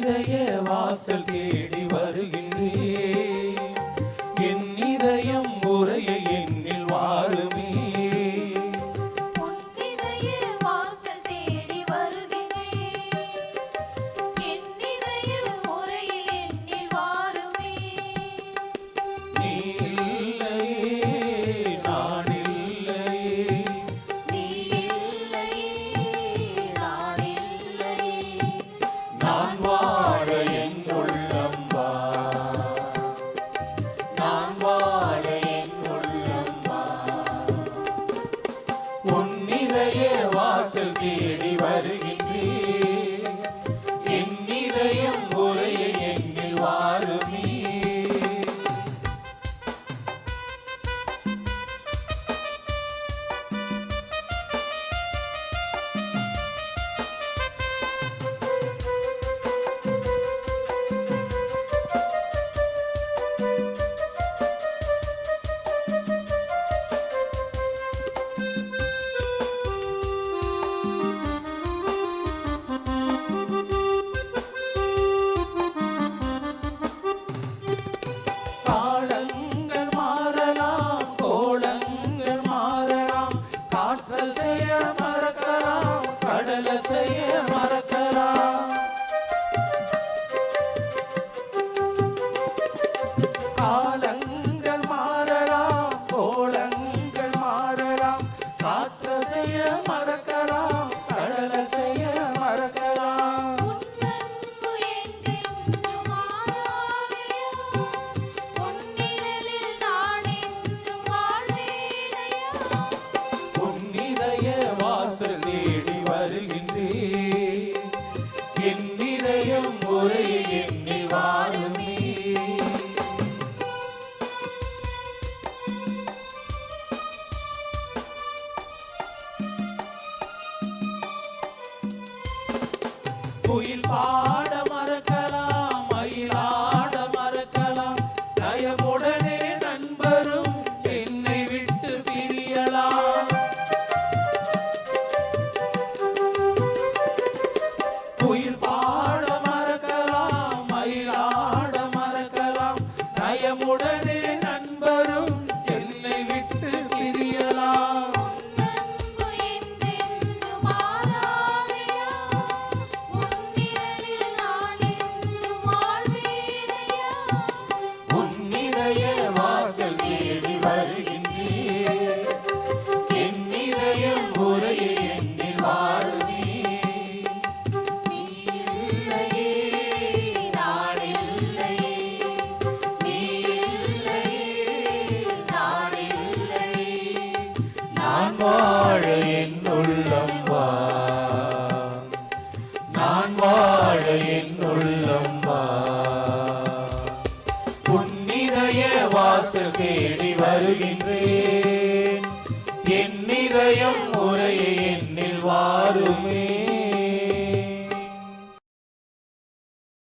இதய வாசல் தேடி வருகின்றேன். என் இதயம் உரைய என்னில் வாருமே. உன் இதய வாசல் தேடி வருகின்றேன். என் இதய உரைய என்னில் வாருமே. நீ இல்லையே நான் இல்லையே. நீ இல்லையே நான் இல்லையே. நான் வாழ என் உள்ளம் வா. நான் வாழ என் உள்ளம் வா. உன் இதய வாசல் தேடி வருகின்றேன். என் இதயம் உரைய என்னில் வாருமே. காலங்கள் மாறலாம், கோலங்கள் மாறலாம், காற்றசைய மறக்கலாம், கடலசைய மறக்கலாம். காலங்கள் மாறலாம், கோலங்கள் மாறலாம், காற்றசைய மறக்கலாம், கடலசைய மறக்கலாம். உன் அன்பு என்றென்றும் மாறாதையா. உன் நிழலில் நான் என்றும் வாழ்வேனையா. உன் இதய வாசல் தேடி வருகின்றேன். என் இதயம் உரைய என்னில் வாருமே. குயில் பாட மறக்கலாம், மயிலாட மறக்கலாம், நயமுடனே நண்பரும் என்னை விட்டு பிரியலாம். குயில் பாட மறக்கலாம், மயிலாட மறக்கலாம், நயமுடனே நண்பரும் என்னை விட்டு பிரியலாம். அன்பு என்றென்றும் மாறாதையா. உன் நிழலில் நான் என்றும் வாழ்வேனையா. உன் இதய வாசல் தேடி வருகின்றேன். என் இதயம் உரைய என்னில் வாருமே. நீ இல்லையே நான் இல்லையே. நீ இல்லையே நான் இல்லையே. நான் வாழ என் உள்ளம் வா. நான் வாழ என் உள்ளம் வா. உன் இதய வாசல் தேடி வருகின்றேன். என் இதயம் உரைய என்னில் வாருமே.